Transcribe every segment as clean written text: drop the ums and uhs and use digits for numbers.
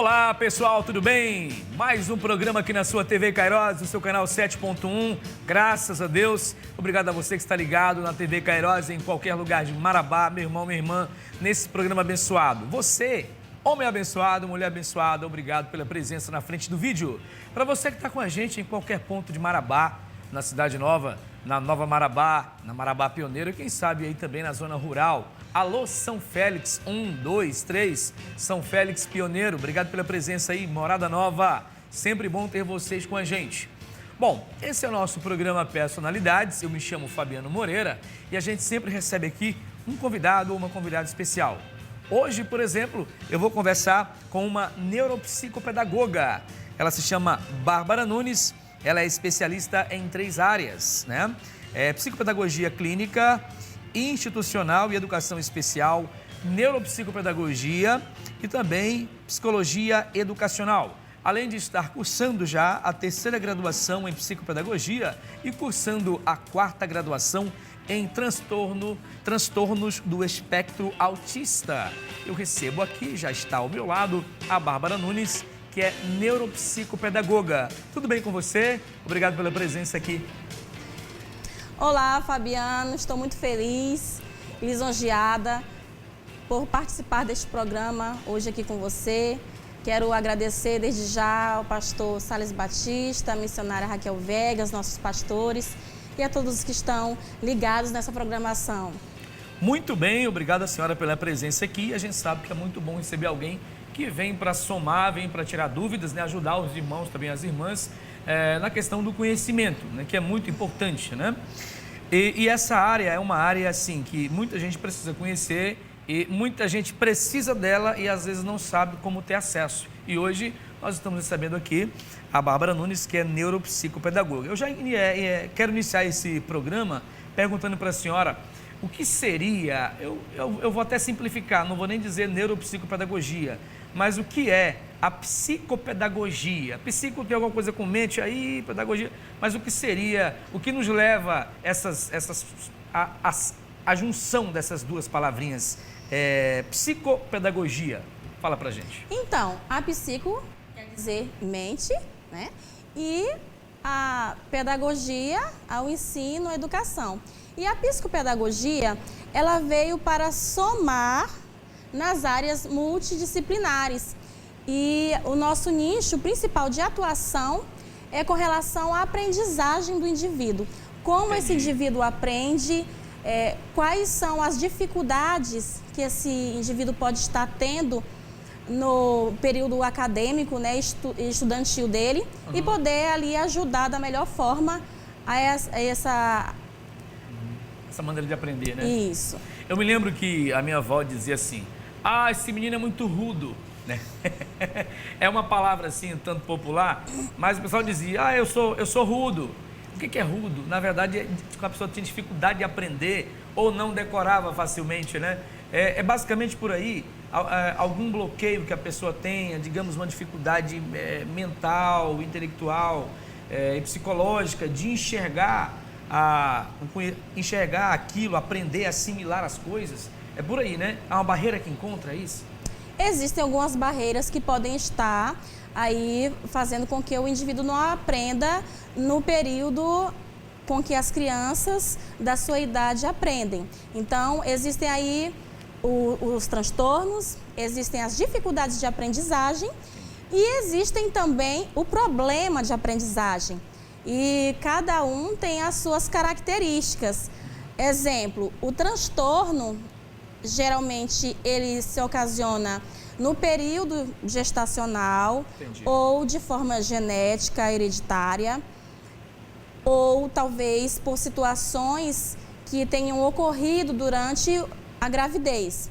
Olá pessoal, tudo bem? Mais um programa aqui na sua TV Cairós, no seu canal 7.1, graças a Deus. Obrigado a você que está ligado na TV Cairós em qualquer lugar de Marabá, meu irmão, minha irmã, nesse programa abençoado. Você, homem abençoado, mulher abençoada, obrigado pela presença na frente do vídeo. Para você que está com a gente em qualquer ponto de Marabá, na Cidade Nova, na Nova Marabá, na Marabá Pioneiro e quem sabe aí também na zona rural. Alô, São Félix, 1, 2, 3, São Félix Pioneiro, obrigado pela presença aí, Morada Nova, sempre bom ter vocês com a gente. Bom, esse é o nosso programa Personalidades, eu me chamo Fabiano Moreira e a gente sempre recebe aqui um convidado ou uma convidada especial. Hoje, por exemplo, eu vou conversar com uma neuropsicopedagoga, ela se chama Bárbara Nunes, ela é especialista em 3 áreas, né? Psicopedagogia clínica, institucional e educação especial, neuropsicopedagogia e também psicologia educacional. Além de estar cursando já a 3ª graduação em psicopedagogia e cursando a 4ª graduação em transtornos do espectro autista. Eu recebo aqui, já está ao meu lado, a Bárbara Nunes, que é neuropsicopedagoga. Tudo bem com você? Obrigado pela presença aqui. Olá, Fabiano. Estou muito feliz e lisonjeada por participar deste programa hoje aqui com você. Quero agradecer desde já ao pastor Sales Batista, a missionária Raquel Vegas, nossos pastores e a todos os que estão ligados nessa programação. Muito bem, obrigado a senhora pela presença aqui. A gente sabe que é muito bom receber alguém que vem para somar, vem para tirar dúvidas, né? Ajudar os irmãos, também as irmãs, na questão do conhecimento, né? Que é muito importante, né? E essa área é uma área assim que muita gente precisa conhecer e muita gente precisa dela e às vezes não sabe como ter acesso. E hoje nós estamos recebendo aqui a Bárbara Nunes, que é neuropsicopedagoga. Eu já quero iniciar esse programa perguntando para a senhora o que seria, eu vou até simplificar, não vou nem dizer neuropsicopedagogia, mas o que é a psicopedagogia? Psico tem alguma coisa com mente aí, pedagogia, mas o que seria, o que nos leva a junção dessas duas palavrinhas, psicopedagogia? Fala pra gente. Então, a psico quer dizer mente, né? E a pedagogia, ao ensino, a educação. E a psicopedagogia, ela veio para somar nas áreas multidisciplinares. E o nosso nicho principal de atuação é com relação à aprendizagem do indivíduo. Como esse indivíduo aprende, quais são as dificuldades que esse indivíduo pode estar tendo no período acadêmico, né, estudantil dele, e poder ali ajudar da melhor forma a essa maneira de aprender, né? Isso. Eu me lembro que a minha avó dizia assim, esse menino é muito rudo, né? É uma palavra assim, tanto popular, mas o pessoal dizia, eu sou rudo. O que é rudo? Na verdade, é que a pessoa tinha dificuldade de aprender ou não decorava facilmente, né? É basicamente por aí, algum bloqueio que a pessoa tenha, digamos, uma dificuldade mental, intelectual e psicológica de enxergar aquilo, aprender, assimilar as coisas. É por aí, né? Há uma barreira que encontra isso? Existem algumas barreiras que podem estar aí fazendo com que o indivíduo não aprenda no período com que as crianças da sua idade aprendem. Então, existem aí os transtornos, existem as dificuldades de aprendizagem e existem também o problema de aprendizagem. E cada um tem as suas características. Exemplo, o transtorno, geralmente ele se ocasiona no período gestacional. Entendi. Ou de forma genética, hereditária, ou talvez por situações que tenham ocorrido durante a gravidez.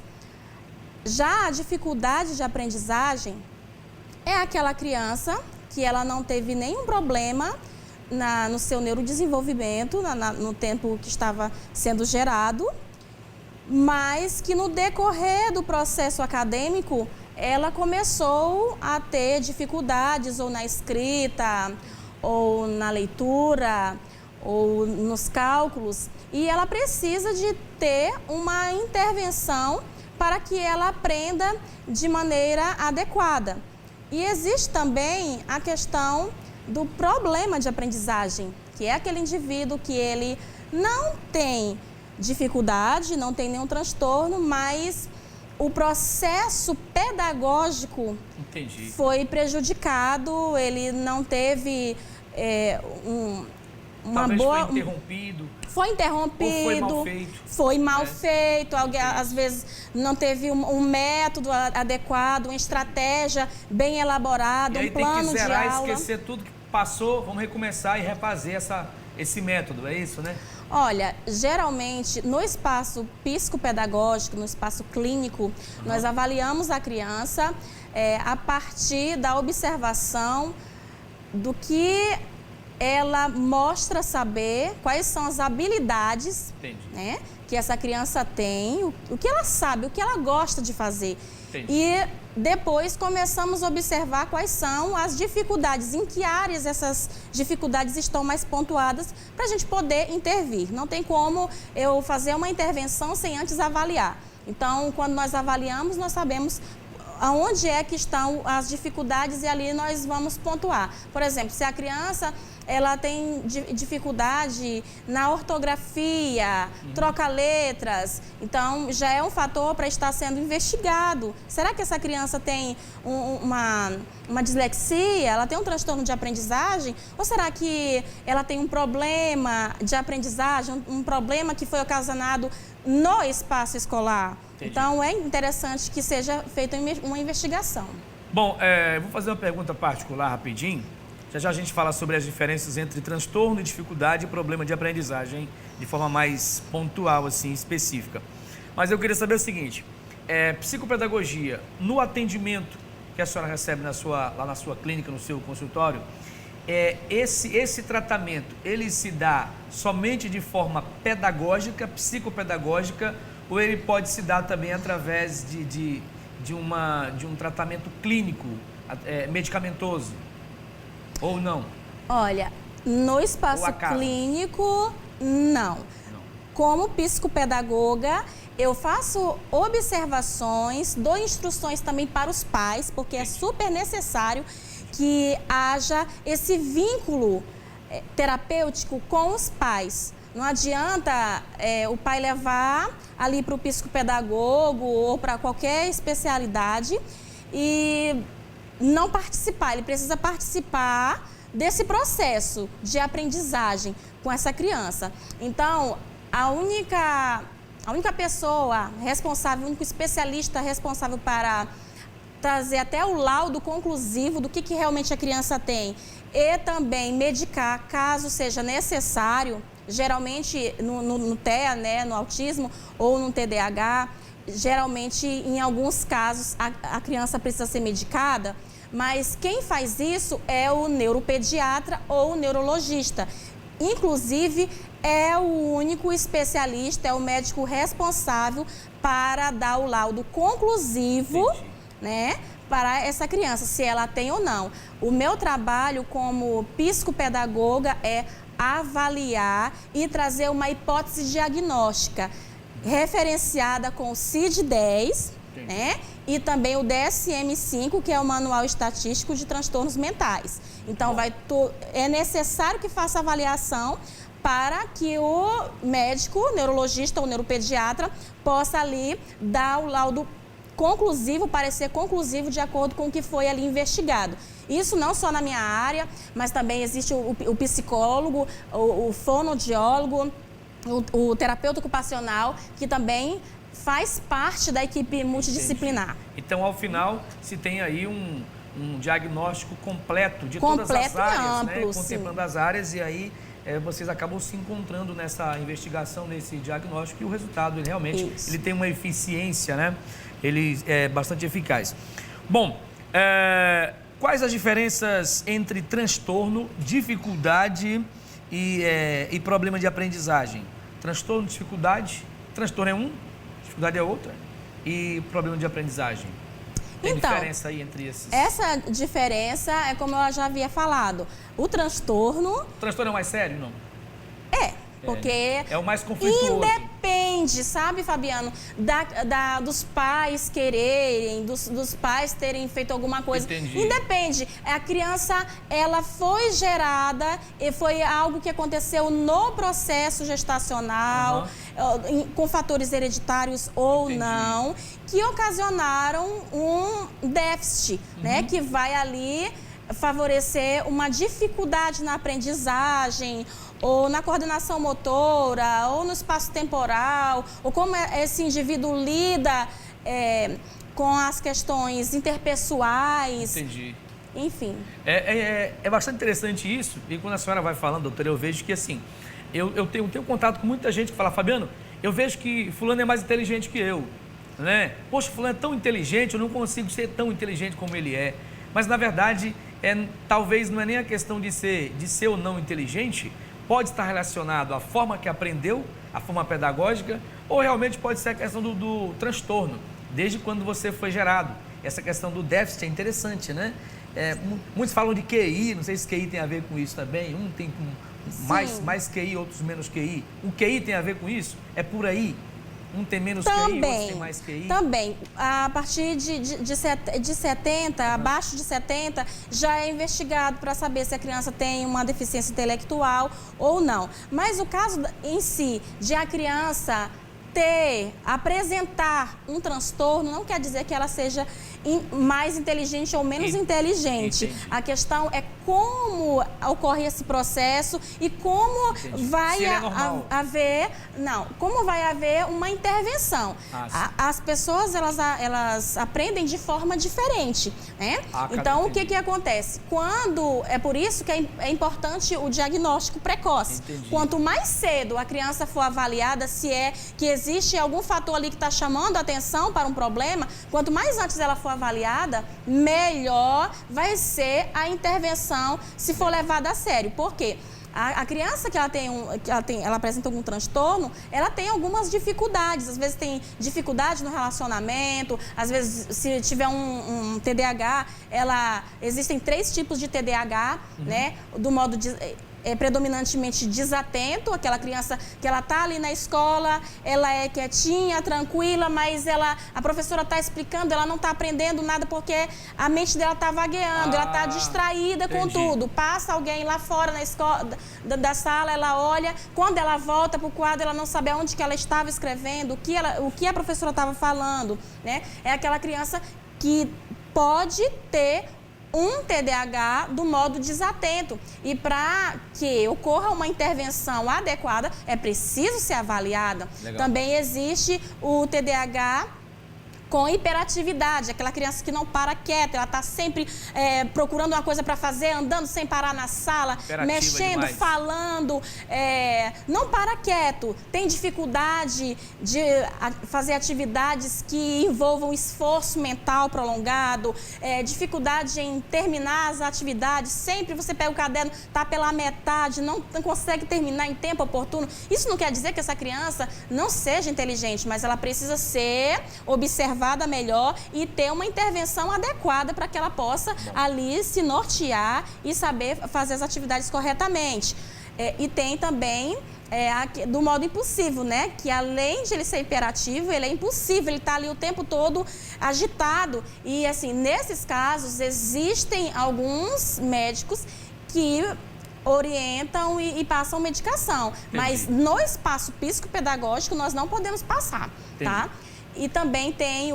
Já a dificuldade de aprendizagem é aquela criança que ela não teve nenhum problema no seu neurodesenvolvimento, no tempo que estava sendo gerado, mas que no decorrer do processo acadêmico, ela começou a ter dificuldades ou na escrita, ou na leitura, ou nos cálculos, e ela precisa de ter uma intervenção para que ela aprenda de maneira adequada. E existe também a questão do problema de aprendizagem, que é aquele indivíduo que ele não tem dificuldade, não tem nenhum transtorno, mas o processo pedagógico foi prejudicado, ele não teve uma Talvez boa... foi interrompido. Foi interrompido, ou foi mal feito. Foi mal feito, alguém, às vezes não teve um método adequado, uma estratégia bem elaborada, um plano de aula. E aí tem que zerar, esquecer tudo que passou, vamos recomeçar e refazer esse método, é isso, né? Olha, geralmente no espaço psicopedagógico, no espaço clínico, nós avaliamos a criança a partir da observação do que ela mostra saber, quais são as habilidades, né, que essa criança tem, o que ela sabe, o que ela gosta de fazer. Entendi. E depois começamos a observar quais são as dificuldades, em que áreas essas dificuldades estão mais pontuadas para a gente poder intervir. Não tem como eu fazer uma intervenção sem antes avaliar. Então, quando nós avaliamos, nós sabemos aonde é que estão as dificuldades e ali nós vamos pontuar. Por exemplo, se a criança ela tem dificuldade na ortografia, troca letras, então já é um fator para estar sendo investigado. Será que essa criança tem uma dislexia? Ela tem um transtorno de aprendizagem? Ou será que ela tem um problema de aprendizagem, um problema que foi ocasionado no espaço escolar? Entendi. Então, é interessante que seja feita uma investigação. Bom, eu vou fazer uma pergunta particular rapidinho. Já a gente fala sobre as diferenças entre transtorno, dificuldade e problema de aprendizagem, de forma mais pontual, assim, específica. Mas eu queria saber o seguinte, psicopedagogia, no atendimento que a senhora recebe lá na sua clínica, no seu consultório, esse tratamento, ele se dá somente de forma pedagógica, psicopedagógica, ou ele pode se dar também através de um tratamento clínico, medicamentoso? Ou não? Olha, no espaço clínico, não. Como psicopedagoga, eu faço observações, dou instruções também para os pais, porque é super necessário que haja esse vínculo terapêutico com os pais. Não adianta o pai levar ali para o psicopedagogo ou para qualquer especialidade e não participar. Ele precisa participar desse processo de aprendizagem com essa criança. Então, a única pessoa responsável, o único especialista responsável para trazer até o laudo conclusivo do que realmente a criança tem e também medicar, caso seja necessário, geralmente no TEA, né, no autismo ou no TDAH, geralmente em alguns casos a criança precisa ser medicada, mas quem faz isso é o neuropediatra ou o neurologista. Inclusive, é o único especialista, é o médico responsável para dar o laudo conclusivo, né, para essa criança, se ela tem ou não. O meu trabalho como psicopedagoga é avaliar e trazer uma hipótese diagnóstica referenciada com o CID-10, né? E também o DSM-5, que é o Manual Estatístico de Transtornos Mentais. Então, é necessário que faça avaliação para que o médico, neurologista ou neuropediatra, possa ali dar o laudo conclusivo, parecer conclusivo de acordo com o que foi ali investigado. Isso não só na minha área, mas também existe o psicólogo, o fonoaudiólogo, o terapeuta ocupacional, que também faz parte da equipe multidisciplinar. Entendi. Então, ao final, se tem aí um diagnóstico completo de todas as áreas, amplo, né? Contemplando as áreas, e aí vocês acabam se encontrando nessa investigação, nesse diagnóstico, e o resultado, ele realmente ele tem uma eficiência, né? Ele é bastante eficaz. Bom, quais as diferenças entre transtorno, dificuldade e problema de aprendizagem? Transtorno, dificuldade, transtorno é um, dificuldade é outra, e problema de aprendizagem? Tem diferença aí entre esses? Essa diferença é como eu já havia falado. O transtorno... O transtorno é mais sério, não? Porque é o mais conflituoso. Independe, sabe, Fabiano, dos pais quererem, dos pais terem feito alguma coisa. Entendi. Independe. A criança, ela foi gerada e foi algo que aconteceu no processo gestacional, com fatores hereditários ou não, que ocasionaram um déficit, né, que vai ali favorecer uma dificuldade na aprendizagem, ou na coordenação motora, ou no espaço temporal, ou como esse indivíduo lida com as questões interpessoais. Entendi. Enfim. É bastante interessante isso, e quando a senhora vai falando, doutora, eu vejo que assim, eu tenho contato com muita gente que fala, Fabiano, eu vejo que fulano é mais inteligente que eu, né? Poxa, fulano é tão inteligente, eu não consigo ser tão inteligente como ele é. Mas, na verdade, talvez não é nem a questão de ser ou não inteligente, pode estar relacionado à forma que aprendeu, à forma pedagógica, ou realmente pode ser a questão do transtorno, desde quando você foi gerado. Essa questão do déficit é interessante, né? Muitos falam de QI, não sei se QI tem a ver com isso também, um tem mais QI, outros menos QI. O QI tem a ver com isso? É por aí? Um tem menos QI, outro tem mais QI? Também. A partir de 70, abaixo de 70, já é investigado para saber se a criança tem uma deficiência intelectual ou não. Mas o caso em si de a criança apresentar um transtorno, não quer dizer que ela seja mais inteligente ou menos inteligente. Entendi. A questão é como ocorre esse processo e como vai haver, como vai haver uma intervenção. As pessoas, elas aprendem de forma diferente, né? Então, o que acontece? É por isso que é importante o diagnóstico precoce. Entendi. Quanto mais cedo a criança for avaliada, se que existe algum fator ali que está chamando a atenção para um problema, quanto mais antes ela for avaliada, melhor vai ser a intervenção se for levada a sério. Por quê? A criança que ela apresenta algum transtorno, ela tem algumas dificuldades. Às vezes tem dificuldade no relacionamento, às vezes se tiver um TDAH, existem 3 tipos de TDAH, né? Do modo predominantemente desatento, aquela criança que ela está ali na escola, ela é quietinha, tranquila, mas a professora está explicando, ela não está aprendendo nada porque a mente dela está vagueando, ela está distraída com tudo. Passa alguém lá fora na escola, da sala, ela olha, quando ela volta para o quadro, ela não sabe aonde que ela estava escrevendo, o que a professora estava falando, né? É aquela criança que pode ter um TDAH do modo desatento. E para que ocorra uma intervenção adequada, é preciso ser avaliada. Legal. Também existe o TDAH com hiperatividade, aquela criança que não para quieta, ela está sempre procurando uma coisa para fazer, andando sem parar na sala, mexendo, demais. Falando, não para quieto, tem dificuldade de fazer atividades que envolvam esforço mental prolongado, dificuldade em terminar as atividades, sempre você pega o caderno, está pela metade, não consegue terminar em tempo oportuno. Isso não quer dizer que essa criança não seja inteligente, mas ela precisa ser observada melhor e ter uma intervenção adequada para que ela possa ali se nortear e saber fazer as atividades corretamente. E tem também do modo impulsivo, né? Que além de ele ser hiperativo, ele é impulsivo, ele está ali o tempo todo agitado. E assim, nesses casos, existem alguns médicos que orientam e passam medicação. Entendi. Mas no espaço psicopedagógico nós não podemos passar, tá? E também tem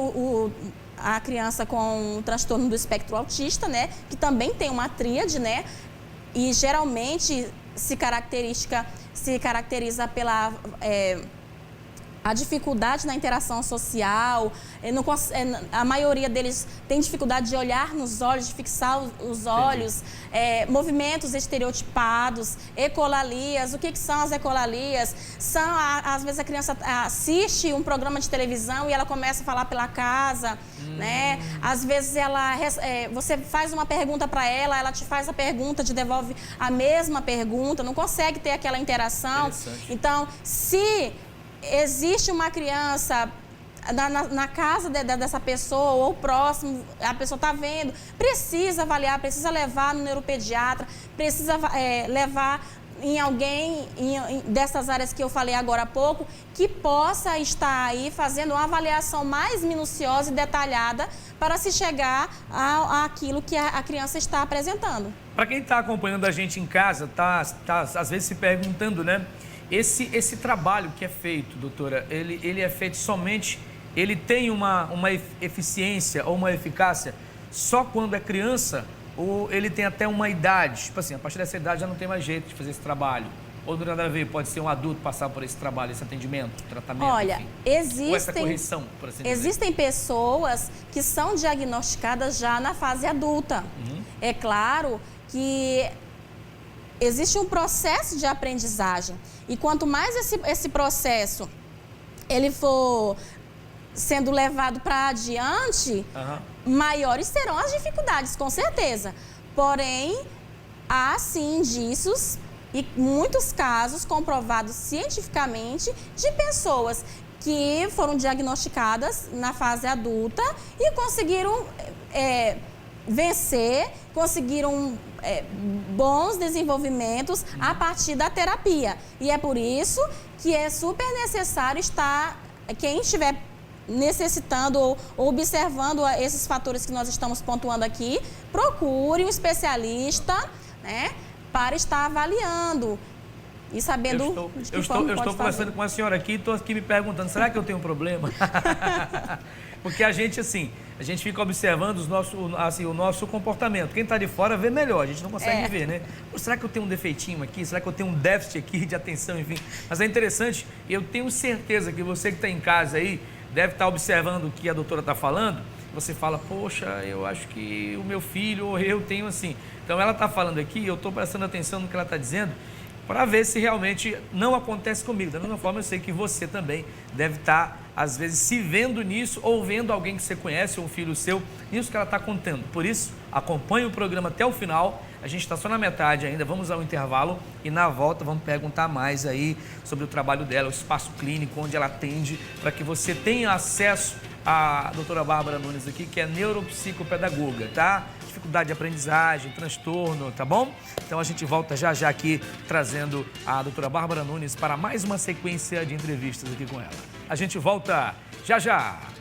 a criança com transtorno do espectro autista, né? Que também tem uma tríade, né? E geralmente se caracteriza pela a dificuldade na interação social, a maioria deles tem dificuldade de olhar nos olhos, de fixar os olhos, movimentos estereotipados, ecolalias. O que são as ecolalias? Às vezes a criança assiste um programa de televisão e ela começa a falar pela casa, né? Às vezes você faz uma pergunta para ela, ela te faz a pergunta, te devolve a mesma pergunta, não consegue ter aquela interação. Então, se existe uma criança na casa dessa pessoa ou próximo, a pessoa está vendo, precisa avaliar, precisa levar no neuropediatra, precisa levar em alguém dessas áreas que eu falei agora há pouco, que possa estar aí fazendo uma avaliação mais minuciosa e detalhada para se chegar àquilo que a criança está apresentando. Para quem está acompanhando a gente em casa, tá às vezes se perguntando, né? Esse trabalho que é feito, doutora, ele é feito somente, ele tem uma eficiência ou uma eficácia só quando é criança, ou ele tem até uma idade? Tipo assim, a partir dessa idade já não tem mais jeito de fazer esse trabalho. Ou não tem nada a ver, pode ser um adulto passar por esse trabalho, esse atendimento, tratamento, olha, enfim. Ou essa correção, por assim dizer. Existem pessoas que são diagnosticadas já na fase adulta. É claro que existe um processo de aprendizagem. E quanto mais esse processo ele for sendo levado para adiante, maiores serão as dificuldades, com certeza. Porém, há sim indícios e muitos casos comprovados cientificamente de pessoas que foram diagnosticadas na fase adulta e conseguiram vencer, conseguiram bons desenvolvimentos a partir da terapia. E é por isso que é super necessário quem estiver necessitando ou observando esses fatores que nós estamos pontuando aqui, procure um especialista, né, para estar avaliando e sabendo de que forma pode fazer. Eu estou conversando com a senhora aqui e estou aqui me perguntando, será que eu tenho um problema? Porque a gente fica observando o nosso comportamento. Quem está de fora vê melhor, a gente não consegue ver, né? Pô, será que eu tenho um defeitinho aqui? Será que eu tenho um déficit aqui de atenção, enfim? Mas é interessante, eu tenho certeza que você que está em casa aí, deve estar observando o que a doutora está falando, você fala, poxa, eu acho que o meu filho ou eu tenho assim. Então ela está falando aqui, eu estou prestando atenção no que ela está dizendo, para ver se realmente não acontece comigo. Da mesma forma, eu sei que você também deve estar, às vezes, se vendo nisso ou vendo alguém que você conhece, ou um filho seu, nisso que ela está contando. Por isso, acompanhe o programa até o final. A gente está só na metade ainda, vamos ao intervalo e na volta vamos perguntar mais aí sobre o trabalho dela, o espaço clínico, onde ela atende, para que você tenha acesso à doutora Bárbara Nunes aqui, que é neuropsicopedagoga, tá? Dificuldade de aprendizagem, transtorno, tá bom? Então a gente volta já já aqui trazendo a doutora Bárbara Nunes para mais uma sequência de entrevistas aqui com ela. A gente volta já já!